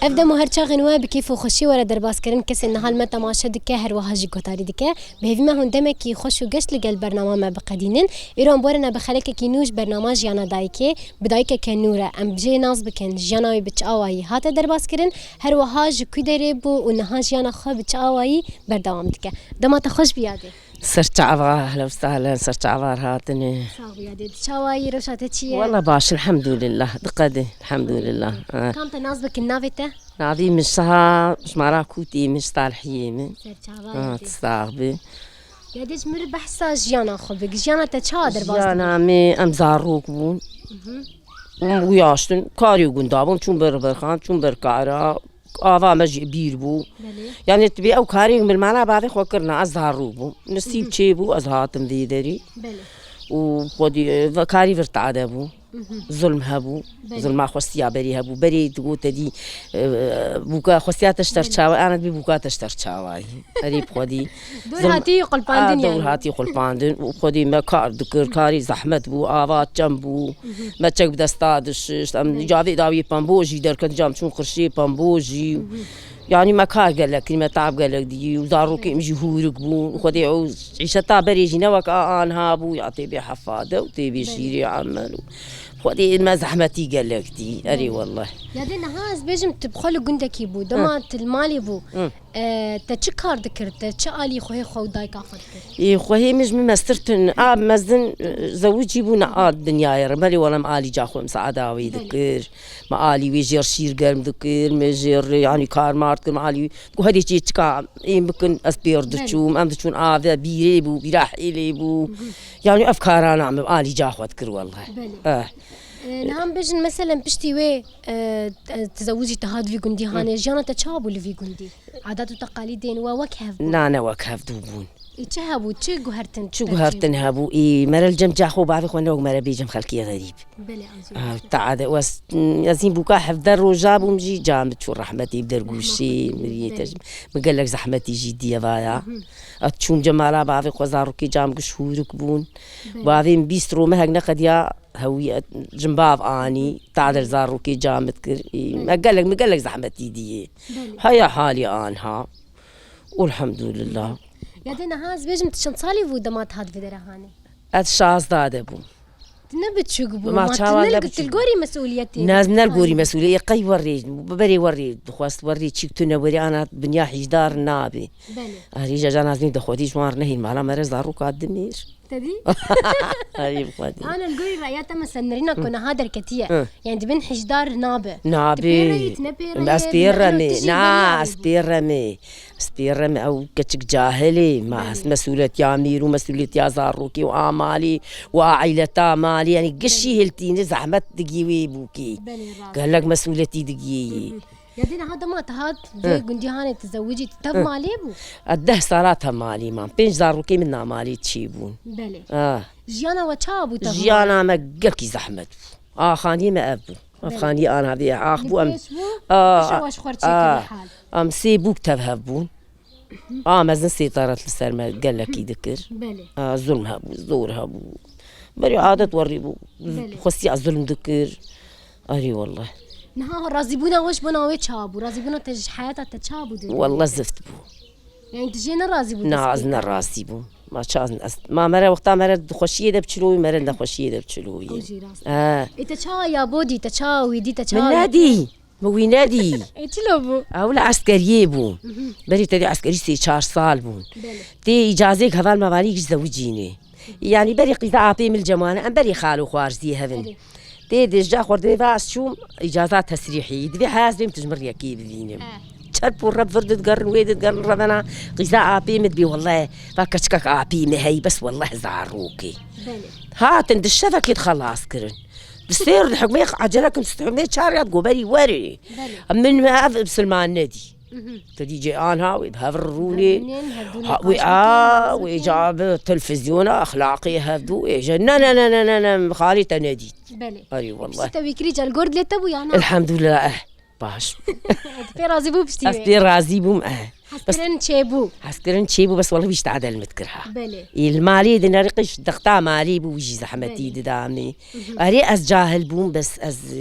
ابدا مهرچا غنوا بكيف وخشي ولا درباس كرن كس ان حال ما تماشا دكه هر وهاجي گوتاری دکه به ما هندمه کی خوش و گشت لگل برنامه ما بقدینن ایران بورنا بخلک کی نوش برنامه جانا دایکه بدایکه که نوره ام بجی ناز بکن جناوی بچاوایی هات درباس کرن هر وهاج کدره بو و نها جانا خو بچاوایی بردوام دکه دما خوش بیاده سرچعبار أهلا وسهلا سرچعبار هاتني صاحبي تشاوي رشاتة شيء والله باش الحمد لله دقدي الحمد لله كم تناسبك النافته نادي مش سها مش مراكوتي مش صالحية سرچعبار تستاغبي يا ديش مربح ساجيانا خبك جيانا تشادر باز جانا مي أم زاروك بون وياشتن كاريو قندابون چون برخان چون بركارا آوا مجی بیر بو یعنی تبی او کاری بالمعنى بعد خو کرنا از هارو بو نصیب چی بو از هاتم ویدری و خودی و کاری ورتعده بو ظلم هبو ظلم خوستیا بری هبو بری تقول تدي بوكا خوستیا تشتر چاوي انا تبي بوكا تشتر چاوي قريب خودي دور هاتي قلباندن دور هاتي قلباندن وخودي ما كار دكر كاري زحمت بو آوات جنبو ما تشك بدستادش ام جاوي داوي بامبوجي در كان جام چون خرشي بامبوجي يعني ما كار قال لك ما تعب قال لك دي وزاروك يمشي هورك بو خدي عوز عيشتها بريجي نوك انها بو يعطي بي حفاده وتبي شيري عمل خدي ما زحمتي قال لك دي اري والله يا دي نهاز بيجم تبخلو قندك يبو دمات المالي بو تشكار ذكرت تشالي خوي خو دايك اخذت اي خوي مش مسترتن مزن زوجي بو نعاد دنيا رمالي ولا مالي جاخو مساعداوي ذكر مالي ويجير شير قرم ذكر مجير يعني كار مارت مالي وهدي شي تشكا يمكن اسبير دشوم ام دشون افا بيريبو بيراح اليبو يعني افكار انا عم مالي جاخو اذكر والله نعم بيجن مثلا بشتي وي تزوجي تهاد في قندي هاني جانا تشابو اللي في قندي عادات وتقاليدين ووكهف لا انا وكهف دوبون يتشهبوا تشي قهرتن شو قهرتن هابو اي مرة الجم جاخو بعض اخوانا ومرة بيجم خلقية غريب بلي تعاد واس يزين بوكا حفدر وجابو مجي جامد شو رحمتي بدرقوشي مريتج مقلك زحمتي جدية بايا اتشون جمالا بعض خوزاروكي جام قشهورك بون بعضين بيسترو مهق نقد يا هوية جنباب اني تعدل زاروكي جامد كر مقلك زحمتي دي هيا حالي انها والحمد لله يا دينا هاز بيجم تشنصالي بو دمات هاد في درهاني الشاز داده بو تنبت شو قبو ما تنلقت القوري مسؤوليتي ناز نلقوري مسؤولية قي وري بري وري خواست وري تشيكتونا وري انا بنيا حجدار نابي بلي جا نازني دخوتي شوار نهي معنا مرز دارو قادمير تدي ايوه خدي انا نقول رأيات مسنرينا كنا هادر كتير يعني بين حجدار نابه نابي اسبيرمي اسبيرمي او كتشك جاهلي مع مسؤولية يا امير ومسؤولية يا زاروكي وامالي وعائلتا مالي يعني قشي هلتيني زحمت دقيوي بوكي قال لك مسؤوليتي دقيقي يا دينا هذا ما تهاد في قندي هاني تزوجي تب مالي بو أده صارتها مالي ما بين زاروكي منا مالي تشيبون بلي جيانا وشابو تهاد جيانا ما قلكي زحمت خاني ما أبو خاني أنا هذه عاقبو أم شواش خورتي حال أم سيبوك تذهبون مازن سيطرة للسلمى قال لك يذكر بلي ظلم هبو زور هبو بري عادة توريبو خصي على الظلم ذكر أري والله نها رازيبونا وش بناوي تشابو رازيبونا تج حياتها تشابو والله زفت بو يعني تجينا رازيبو نازنا رازيبو ما شازن ما مرة وقتها مرة خوشية ده بتشلوي مرة ده خوشية ده بتشلوي تشا يا بودي تشاوي دي تشاوي من نادي موي نادي اتلوبو أول عسكرية بو بري تدي عسكري 4 سال بون تي إجازة هذا المواليك زوجيني يعني بري قطاع من الجمانة أم بري خالو خوارزي هذن تيدي جا خورد باس شو إجازات تسريحية دي حياز بيم تجمر يكيب ذيني شرب الرب فردت قرن ويدت قرن ربنا غذاء بيمت بي والله فكشكك عبيمي هي بس والله زاروكي هاتن دشفك خلاص كرن بسير الحكمة عجلك مستحمل شارع قبري وري من ما بسلمان ندي تدي جي أنا ويبهروني وإجاب تلفزيون أخلاقي هذو لا لا لا لا لا خالي تنادي بلي أي والله تبي كريج الجورد لتبو يعني الحمد لله باش في رازي بو بشتي أسبي رازي بوم حسكرن تشيبو حسكرن تشيبو بس والله بيشتعدل متكرها بلي المالي دي نرقش دقتا مالي بو ويجي زحمتي دامي أري أز جاهل بوم بس أز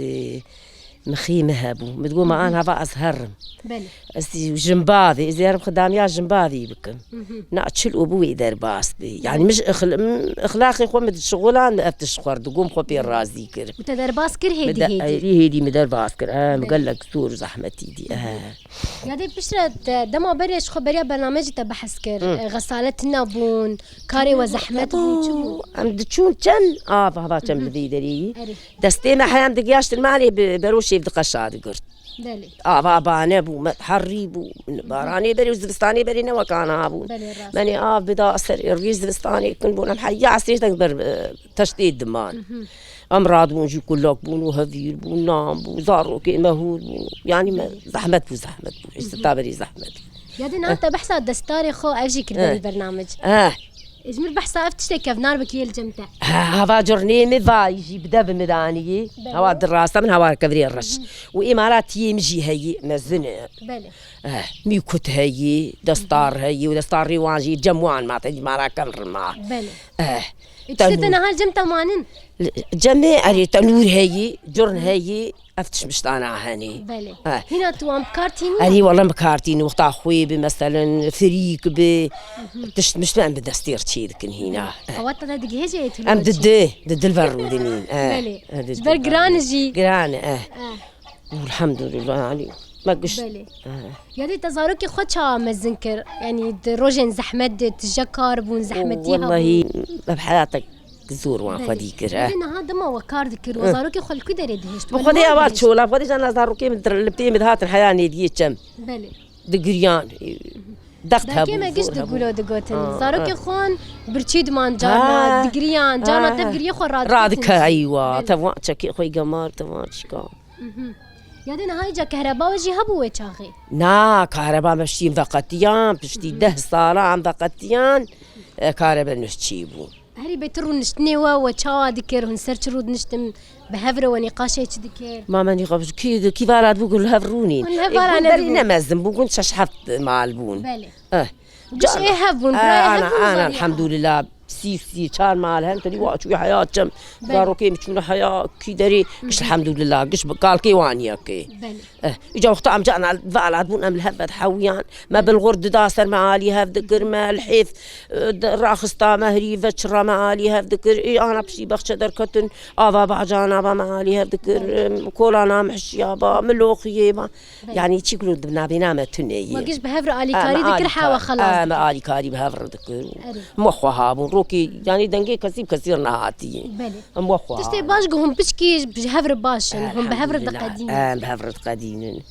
مخيمها بو متقول ما أنا هذا أزهر بله أسي جنباذي إذا رب خدام يا جنباذي بكم ناتشل أبوي در باس بي يعني مش أخلاقي خو مد شغلان أفتش خورد قوم خو بي الرازي كر وتدر باس كر هيدي هيدي مدر باس كر مقلق سور زحمتي دي يعني بشرة دما بريش خبرية برنامج تبحث كر غسالتنا بون كاري وزحمت بون عم تشون كن هذا كم لذي دري دستي ما حيام دقياش المالي بروشي في دقشاد قرت بله بابا بو متحري بو باراني بري وزبستاني بري نوا كان ابو ماني بدا اثر الريز زبستاني كن بون محيا عسير تكبر تشديد دمان امراض بون جي كلك بون وهذيل بون نام بو زارو كي مهول بو يعني زحمت بو استتابري زحمت يادين انت بحث دستاري خو اجي كل البرنامج اجمر بحث افتشتي كيف نار بكيل جمتع هذا جرني مذا يجي بدا بمداني هوا دراسه من هوا كبري الرش وامارات يمجي هي مزنه بله ميكوت هي دستار هي ودستار ريواجي جموان ما تجي مارا كمر ما بله تشتنا هال جمتع مانن جميع اللي تنور هي جرن هي افتش مشطانا هاني بله هنا توام كارتيني اني والله مكارتيني وقت اخوي مثلا فريق تشت مش فاهم بدستير تشي لكن هنا اوقات دقي هجي ام ضد البرودين بله جبر جرانجي جران والحمد لله يعني ما قش يعني تزاركي خدشا مزنكر يعني روجن زحمت تجكر بون زحمتيها والله بحياتك زور وان خديكر انا هذا ما وكار ذكر وزاروكي خل كده ريدهش بخدي اوقات شو لا بخدي انا زاروكي لبتي مدهات الحياه نيدي كم بله دقريان دقتها كيما قش تقولوا دقوتن زاروكي خون برشيد مان جانا دقريان جانا تفقري خو رادك ايوه تبغى تشكي خوي قمر تبغى تشكا يادنا هاي جا كهرباء وجي هبوه شاغي نا كهرباء مشتي بقتيان بشتي 10 صاله عم بقتيان كهرباء نشتيبو هري بيترو نشتنيوا وشا ذكر هنسرچ رود نشتم بهفره ونقاشه ذكر ما ماني قبل كيف على بقول هفروني انا مازم بقول شحفت مع البون بله قش ايه هفون انا الحمد لله سي شار مالها انت اللي واجو حياه كم دارو كي مشون حياه كي داري قش الحمد لله قش قال كي وانيا كي اجا وقت عم جانا على بون ام الهبت حويان ما بالغرد داسر معالي هاف ذكر ما الحيف راخستا مهري فشرا معالي هاف ذكر انا بشي بخش دركتن ابا بعجانا با معالي هاف ذكر كولانا محشيا با ملوخيه يعني تشي كلو دبنا بينامه تنيه ما قش بهفر الي كاري ذكر حوا خلاص ما الي كاري بهفر ذكر مخها روكي يعني دنجي كثير نهاتي موخوا تشتي باش هم بشكي بهفر باش هم بهفر دقدين بهفر دقدين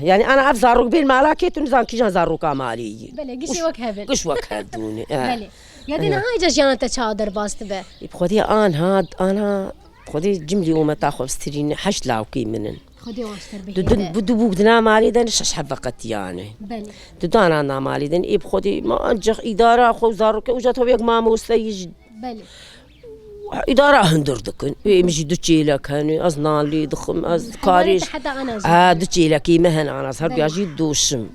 يعني انا افزار بين مالاكيت ونزان كي زاروكا مالي بله قشي وك هبل قش وك هدوني بله يادنا هاي جانا تشادر باست به بخدي انا خدي جملي وما تاخذ سترين حش لاوكي منن خدي واشتر به بدو بوقدنا مالي دن شش حبقت يعني بله دانا انا مالي دن اب خدي ما انجخ اداره خو زاروك وجاتو يك ما موسيج بله إدارة هندر دكن مش دتشي لك هني أزنان لي ضخم أز كاريش دتشي لك مهن أنا صار بيجي دوشم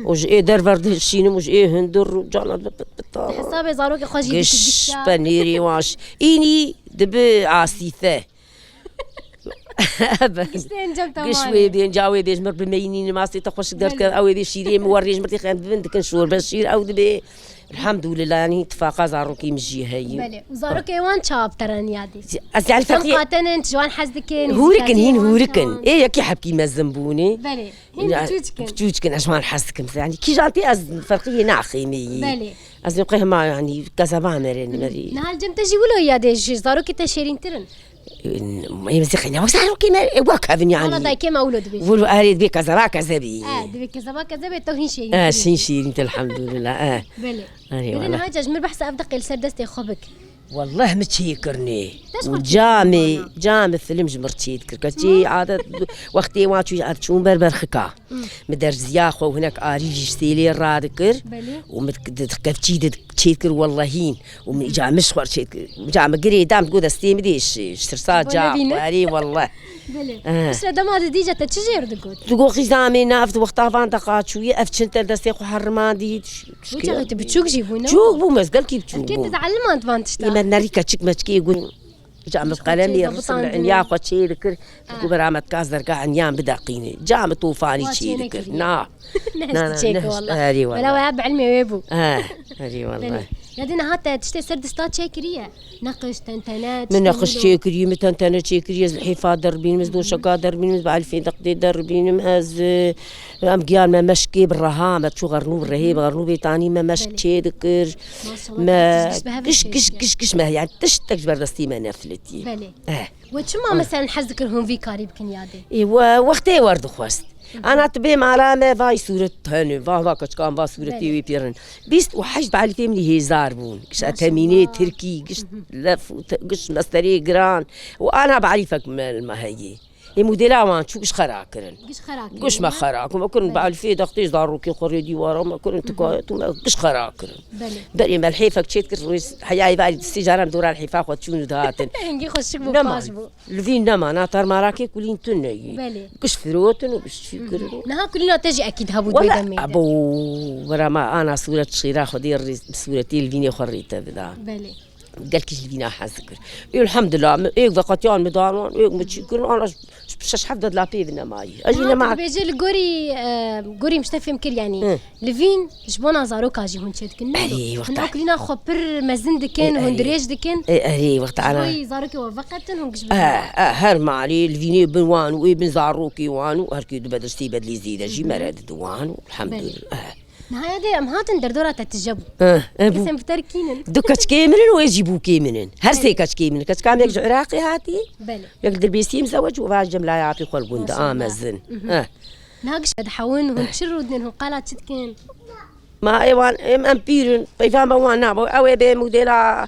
وش إيه درفرد الشين وش إيه هندر جانا حسابي زاروك خاجي قش بنيري واش إني دب عاصيثة قش ويبين جاوي بيج مر بمينين ما استيت خوش قدرت أو بيش شيري موريج مرتي خان بنت كنشور بشير أو دبي الحمد لله يعني اتفاقا زاروكي مجي هي بله وزاروكي وان شاب ترى نيادي يعني فقاتن انت جوان حزدكين هوركن هين هوركن ايه يا كي حبكي مزنبوني بله هين بتوجكن اشوان حسكم يعني كي جاتي از فرقيه ناخيمي بله از نقيه ما يعني كذا مرين مري نهال جم تجي ولو يادي زاروكي تشيرين ترن ما يمسخني وزاروكي ما وكافن يعني والله دايكي ما ولد بي ولو اريد بي كذا بي دبي كذا تو هين شيء شين انت الحمد لله بله انا هاجا جمر بحث افدق السردستي خبك والله متشيكرني وجامي الفيلم جمرتيد كركتي عادة وقتي واتشو عادشون برخكا مدرزيا خو هناك اريج ستيلي رادكر ومتكفتي تشيكر واللهين ومن جا مشخور تشيكر جا مقري دام تقول استيم ديش سرسات جا واري والله بس دما ديجه تشجير تقول خزامي نافت وقتها فان دقات شويه افتشنت دستي خو حرمان دي وجا تبتشوك جيبونا شوك بو مسقل كيف تشوك كنت تعلمت فان تشتا ناريكا تشيك ماتكي يقول جام بقلمي رسم عنيا خو شي ذكر برامت كاز درقا عنيان بدقيني جام طوفاني شي ذكر نعم نهشت والله هذه والله ولا وياب علمي ويبو هذه والله يدنا هات تشتي سرد ستات شيكريه نقش تنتنات من نقش شيكريه متنتنات شيكريه الحفاظ دربين مزدو شقا دربين بعرفين دقدي دربين مهز امقيال ما مشكي بالرهامه شو غرنوب الرهيب غرنوب تاني ما مشكي ذكر ما كش ما يعني تشتك بردستي ما نفلتي بلي وشو ما مثلا حزك هون في قريب كن يادي ايوا وقتي ورد خوست انا تبي علامه فاي صوره هني فا كان فا صورتي وي بيرن بيست وحج بعد فيهم لي هزار بون كش اتميني تركي كش لف كش مستري جران وانا بعرفك ما هي موديلا وان شو كش خراكرن كش ما خراك وما كن بعد في دقتي ضاروكي خريدي ورا ما كنت كش خراكرن بلي ما الحيفك تشيت حياي بعد السيجاره ندور على الحيفا خو تشونو دهاتن نجي خشك بواسبو لفين نما ناطر مراكي كلين تني كش فروتن وكش شكر نها كلنا تجي اكيد هبو بيدمي ابو ورا ما انا صوره شيرا خدي صورتي الفيني خريته بدا بلي قال كيش الفينا حاسكر الحمد لله ايه وقتيان مدارون ايه متشكر انا مش حفظ لا بيفنا ماي اجينا معك بيجي الجوري مش تفهم كل يعني لفين جبونا زاروك اجي هون شد كنا احنا كلنا خبر مزن دكن هون دريج دكن ايه وقت انا شوي زاروك وفقتن هون قش هر معلي الفيني بوان وابن زاروكي وانو هركي بدرستي بدلي زيد اجي مراد وانو الحمد لله نهاية دي أمهاتن دردورة تتجبو اسم فتركينن دوكاش كيمنن ويجيبو كيمنن هرسي كاش كيمنن كاش كام يك عراقي هاتي بلي يقدر بيسي مزوج وفاجم لا يعطي خل قند مزن ناقش دحاون هون تشردن هون قالات تتكن ما ايوان ام بيرن فيفهم وانا او بي موديلا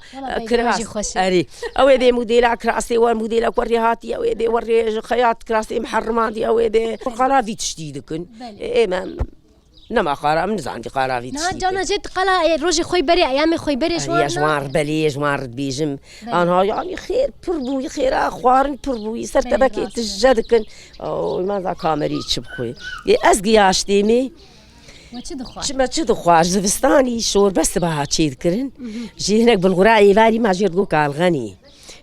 كراس اري او بي موديلا كراسي والموديلا كوريهاتي او بي وري خياط كراسي محرماتي او بي قرافي تشديدكن اي ما نما قارا من عندي قارا في نا جانا جيت قلا روجي خوي بري ايام خوي بري شوار يا جوار بلي جوار بيجم انا يعني خير بربو خير اخوار بربو سرتبك تجدكن او ماذا كامري تشبخوي ازقي اشتيمي ما تشدو خواج زفستاني شور بس بها تشيدكرن جي هناك بالغراء يفاري ما جيت قوك الغني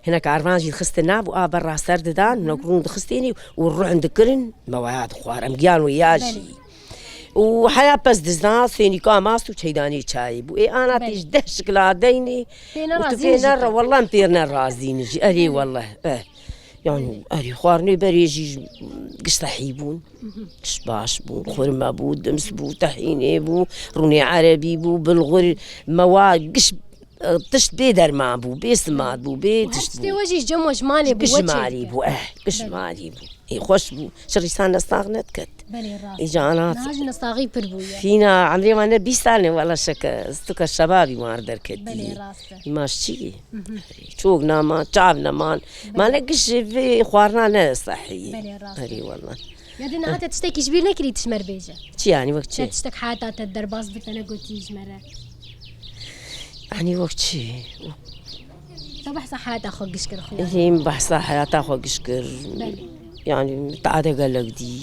هناك عرفان جيت خست الناب وابرا سرد دان نقولون خستيني ونروح عندكرن مواد خوار امقيان وياجي وحياة بس دزنا ثاني كاماس وشيداني شايب وأنا تيج ده شكلا ديني وتفينا والله مبيرنا رازين أري والله يعني أري خوارني بريجي قش تحيبون قش باش بو خرمة بو دمس بو تحيني بو روني عربي بو بالغر مواد قش تشت بيدر ما بو بيسمات بو بيتشت بو وجي جموج مالي بو قش مالي بو قش مالي بو خوش بو شريسان استغنت كت بلي الراس إجانات ناجي نستغي بربويا فينا عمري ما أنا 20 سنة والله شك استك الشبابي ما أقدر كدي بلي راسته ماشي شوقنا ما تعبنا ما نقش في خوارنا ناس صحي بلي راسته هري والله يدنا هات تشتكي كبير نكري تشمر بيجا شي يعني وقت شي تشتك حياتها الدرباس بتنا قلتي جمرة يعني وقت شي بحث حياتها خو قشكر خويا هي بحث حياتها خو قشكر يعني تعاد قال لك دي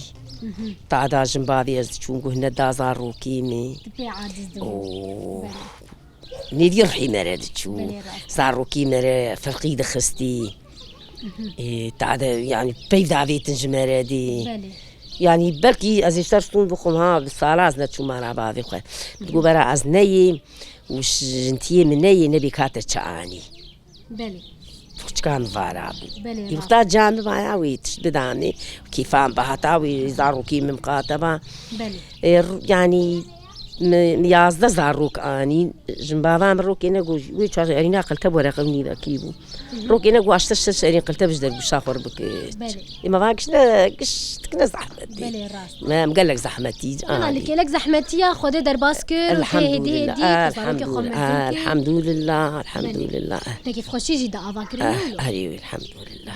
تعاد جنبابي شو هنا دازار روكيمي تبي عاجز دو ندير حي مراد شو صار روكي مرا فرقي دخستي تعاد يعني بيف دافيت جمرادي يعني بركي از اشترتون بخمها بالصلاة نتشو معنا بعض خويا بتقول برا از ني وش انتي من ني نبي كاتة تشعاني بلي كان فارابو يختار جانب معايا ويتش بداني كيفان بهاتاوي زارو كي مقاتبة يعني ميازده زاروك اني جنبابا مروكي نقول ويش ارينا قلتب ورق مني كيبو روكي نقول اشتش ارين قلتب جدر بشاخر بك ما باكش كنا زحمتي ما قال لك زحمتي انا اللي لك زحمتي خذ درباسكر الحمد لله الحمد لله الحمد لله كيف خوشي جدا افاكر ايوه الحمد لله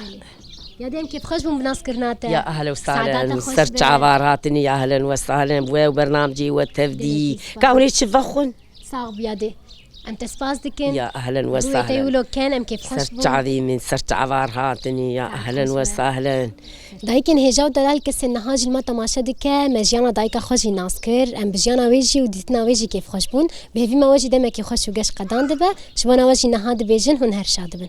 يا ديم كيف خوش بناس كرناته يا اهلا وسهلا سرت عباراتني يا اهلا وسهلا وبرنامجي والتفدي كوني تشفخون صعب يا دي انت سباس دكن يا اهلا وسهلا تيولو كان ام كيف خوش سرت عظيم سرت عباراتني يا اهلا وسهلا دايكن هي جوده دالك النهاج المتا ما شدك مجيانا دايكا خوشي ناسكر ام بجيانا ويجي وديتنا ويجي كيف خوش بون بهفي ما وجي دمك خوش وقش قدان دبا شبانا وجي نهاد بيجن هون هرشاد بن